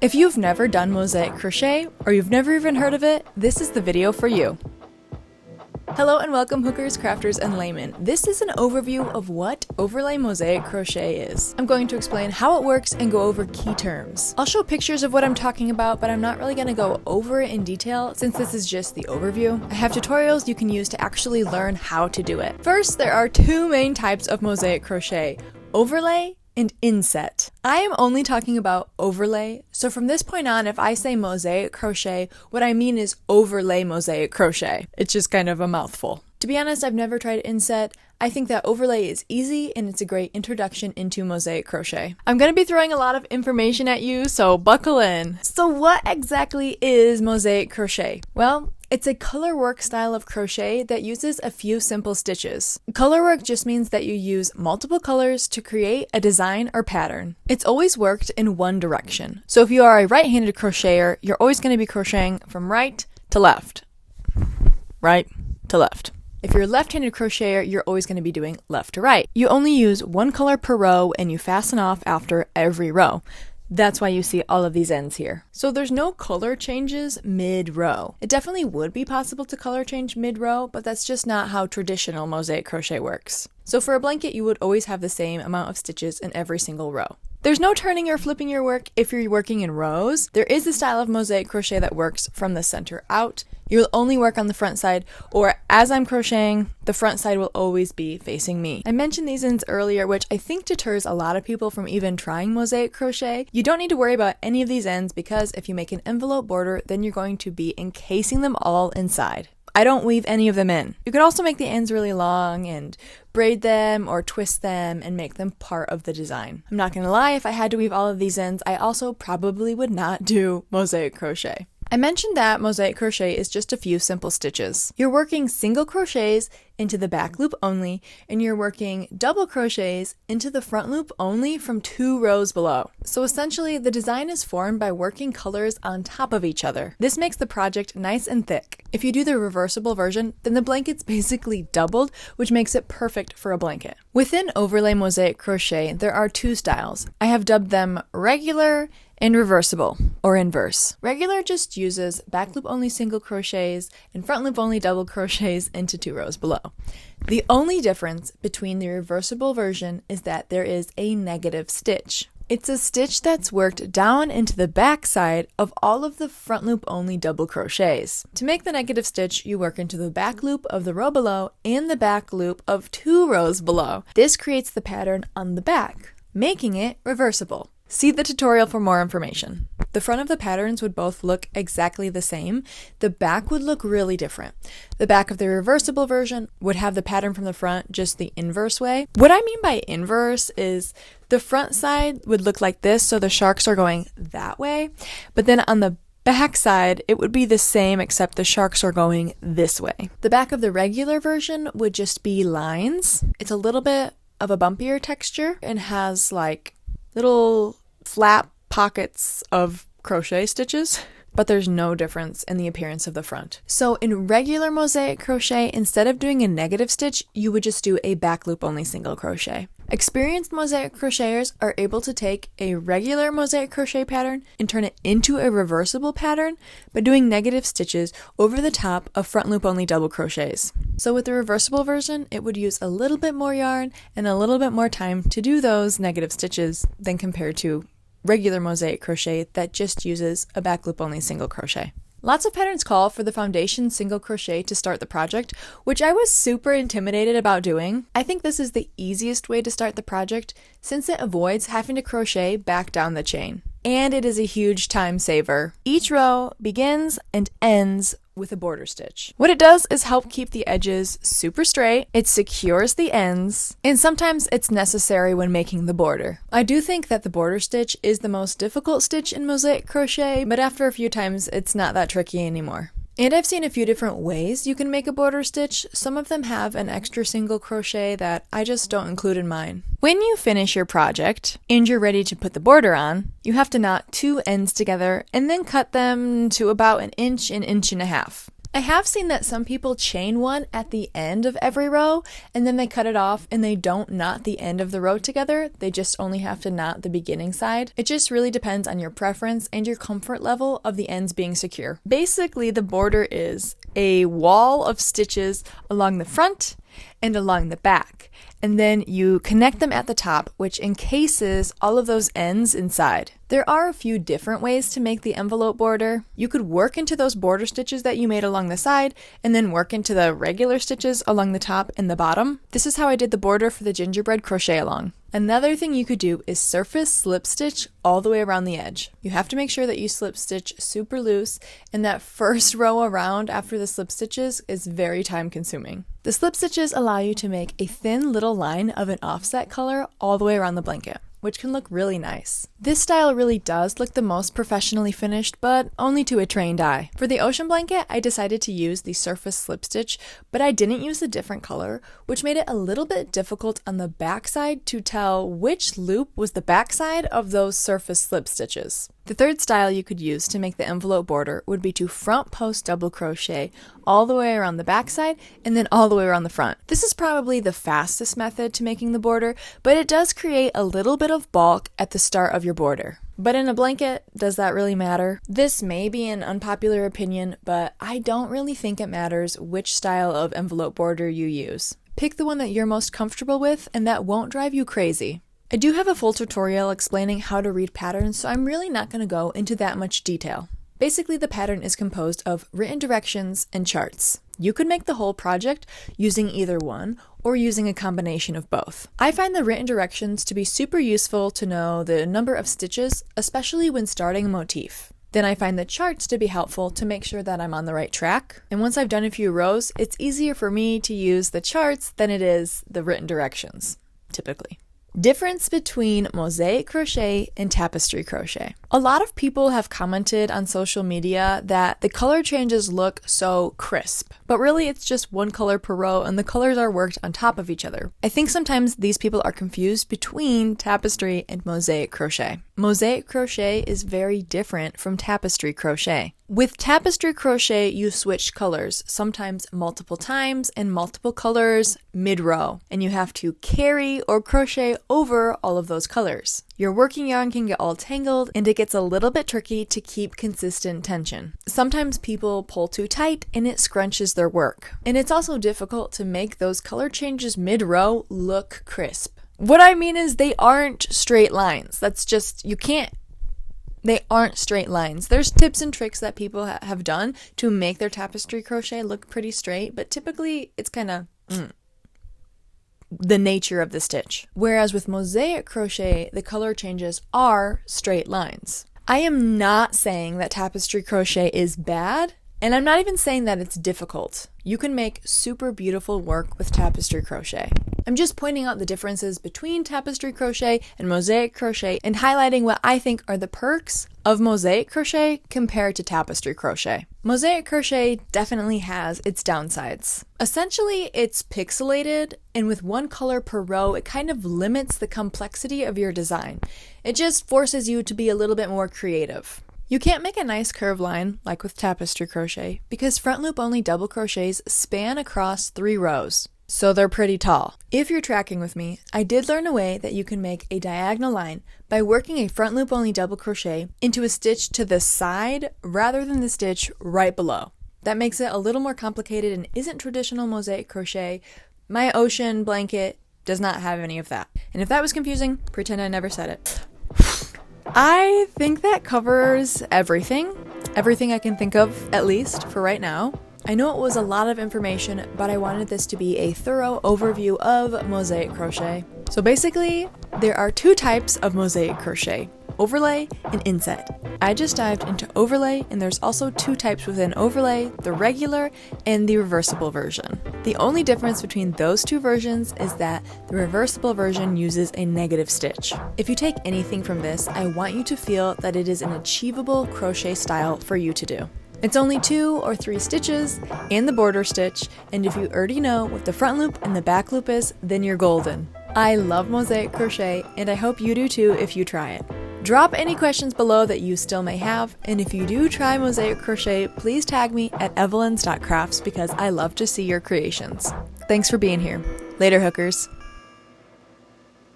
If you've never done mosaic crochet, or you've never even heard of it, this is the video for you. Hello and welcome hookers, crafters, and laymen. This is an overview of what overlay mosaic crochet is. I'm going to explain how it works and go over key terms. I'll show pictures of what I'm talking about, but I'm not really going to go over it in detail since this is just the overview. I have tutorials you can use to actually learn how to do it. First, there are two main types of mosaic crochet: overlay and inset. I am only talking about overlay, so from this point on, if I say mosaic crochet, what I mean is overlay mosaic crochet. It's just kind of a mouthful. To be honest, I've never tried inset. I think that overlay is easy and it's a great introduction into mosaic crochet. I'm going to be throwing a lot of information at you, so buckle in. So what exactly is mosaic crochet? Well, it's a color work style of crochet that uses a few simple stitches. Color work just means that you use multiple colors to create a design or pattern. It's always worked in one direction. So if you are a right-handed crocheter, you're always going to be crocheting from right to left. Right to left. If you're a left-handed crocheter, you're always going to be doing left to right. You only use one color per row and you fasten off after every row. That's why you see all of these ends here. So there's no color changes mid-row. It definitely would be possible to color change mid-row, but that's just not how traditional mosaic crochet works. So for a blanket, you would always have the same amount of stitches in every single row. There's no turning or flipping your work if you're working in rows. There is a style of mosaic crochet that works from the center out. You'll only work on the front side, or as I'm crocheting, the front side will always be facing me. I mentioned these ends earlier, which I think deters a lot of people from even trying mosaic crochet. You don't need to worry about any of these ends because if you make an envelope border, then you're going to be encasing them all inside. I don't weave any of them in. You could also make the ends really long and braid them or twist them and make them part of the design. I'm not gonna lie, if I had to weave all of these ends, I also probably would not do mosaic crochet. I mentioned that mosaic crochet is just a few simple stitches. You're working single crochets into the back loop only, and you're working double crochets into the front loop only from 2 rows below. So essentially, the design is formed by working colors on top of each other. This makes the project nice and thick. If you do the reversible version, then the blanket's basically doubled, which makes it perfect for a blanket. Within overlay mosaic crochet, there are 2 styles. I have dubbed them regular and reversible, or inverse. Regular just uses back loop only single crochets and front loop only double crochets into 2 rows below. The only difference between the reversible version is that there is a negative stitch. It's a stitch that's worked down into the back side of all of the front loop only double crochets. To make the negative stitch, you work into the back loop of the row below and the back loop of 2 rows below. This creates the pattern on the back, making it reversible. See the tutorial for more information. The front of the patterns would both look exactly the same. The back would look really different. The back of the reversible version would have the pattern from the front just the inverse way. What I mean by inverse is the front side would look like this, so the sharks are going that way, but then on the back side, it would be the same except the sharks are going this way. The back of the regular version would just be lines. It's a little bit of a bumpier texture and has like little flap pockets of crochet stitches, but there's no difference in the appearance of the front. So in regular mosaic crochet, instead of doing a negative stitch, you would just do a back loop only single crochet. Experienced mosaic crocheters are able to take a regular mosaic crochet pattern and turn it into a reversible pattern by doing negative stitches over the top of front loop only double crochets. So with the reversible version, it would use a little bit more yarn and a little bit more time to do those negative stitches than compared to regular mosaic crochet that just uses a back loop only single crochet. Lots of patterns call for the foundation single crochet to start the project, which I was super intimidated about doing. I think this is the easiest way to start the project since it avoids having to crochet back down the chain. And it is a huge time saver. Each row begins and ends with a border stitch. What it does is help keep the edges super straight, it secures the ends, and sometimes it's necessary when making the border. I do think that the border stitch is the most difficult stitch in mosaic crochet, but after a few times it's not that tricky anymore. And I've seen a few different ways you can make a border stitch. Some of them have an extra single crochet that I just don't include in mine. When you finish your project and you're ready to put the border on, you have to knot 2 ends together and then cut them to about an inch and a half. I have seen that some people chain one at the end of every row and then they cut it off and they don't knot the end of the row together. They just only have to knot the beginning side. It just really depends on your preference and your comfort level of the ends being secure. Basically, the border is a wall of stitches along the front and along the back. And then you connect them at the top, which encases all of those ends inside. There are a few different ways to make the envelope border. You could work into those border stitches that you made along the side and then work into the regular stitches along the top and the bottom. This is how I did the border for the gingerbread crochet along. Another thing you could do is surface slip stitch all the way around the edge. You have to make sure that you slip stitch super loose, and that first row around after the slip stitches is very time consuming. The slip stitches allow you to make a thin little line of an offset color all the way around the blanket, which can look really nice. This style really does look the most professionally finished, but only to a trained eye. For the ocean blanket, I decided to use the surface slip stitch, but I didn't use a different color, which made it a little bit difficult on the backside to tell which loop was the backside of those surface slip stitches. The third style you could use to make the envelope border would be to front post double crochet all the way around the backside and then all the way around the front. This is probably the fastest method to making the border, but it does create a little bit of bulk at the start of your border. But in a blanket, does that really matter? This may be an unpopular opinion, but I don't really think it matters which style of envelope border you use. Pick the one that you're most comfortable with and that won't drive you crazy. I do have a full tutorial explaining how to read patterns, so I'm really not going to go into that much detail. Basically, the pattern is composed of written directions and charts. You could make the whole project using either one or using a combination of both. I find the written directions to be super useful to know the number of stitches, especially when starting a motif. Then I find the charts to be helpful to make sure that I'm on the right track. And once I've done a few rows, it's easier for me to use the charts than it is the written directions, typically. Difference between mosaic crochet and tapestry crochet. A lot of people have commented on social media that the color changes look so crisp, but really it's just one color per row and the colors are worked on top of each other. I think sometimes these people are confused between tapestry and mosaic crochet. Mosaic crochet is very different from tapestry crochet. With tapestry crochet, you switch colors, sometimes multiple times and multiple colors mid-row, and you have to carry or crochet over all of those colors. Your working yarn can get all tangled and it gets a little bit tricky to keep consistent tension. Sometimes people pull too tight and it scrunches their work. And it's also difficult to make those color changes mid-row look crisp. What I mean is they aren't straight lines. That's just, you can't. They aren't straight lines. There's tips and tricks that people have done to make their tapestry crochet look pretty straight, but typically it's kind of the nature of the stitch. Whereas with mosaic crochet, the color changes are straight lines. I am not saying that tapestry crochet is bad, and I'm not even saying that it's difficult. You can make super beautiful work with tapestry crochet. I'm just pointing out the differences between tapestry crochet and mosaic crochet and highlighting what I think are the perks of mosaic crochet compared to tapestry crochet. Mosaic crochet definitely has its downsides. Essentially, it's pixelated, and with one color per row, it kind of limits the complexity of your design. It just forces you to be a little bit more creative. You can't make a nice curved line like with tapestry crochet because front loop only double crochets span across 3 rows, so they're pretty tall. If you're tracking with me, I did learn a way that you can make a diagonal line by working a front loop only double crochet into a stitch to the side rather than the stitch right below. That makes it a little more complicated and isn't traditional mosaic crochet. My ocean blanket does not have any of that. And if that was confusing, pretend I never said it. I think that covers everything I can think of, at least for right now. I know it was a lot of information, but I wanted this to be a thorough overview of mosaic crochet. So basically, there are 2 types of mosaic crochet, overlay and inset. I just dived into overlay, and there's also 2 types within overlay, the regular and the reversible version. The only difference between those 2 versions is that the reversible version uses a negative stitch. If you take anything from this, I want you to feel that it is an achievable crochet style for you to do. It's only 2 or 3 stitches and the border stitch, and if you already know what the front loop and the back loop is, then you're golden. I love mosaic crochet, and I hope you do too if you try it. Drop any questions below that you still may have, and if you do try mosaic crochet, please tag me at Evelyns.Crafts because I love to see your creations. Thanks for being here. Later, hookers.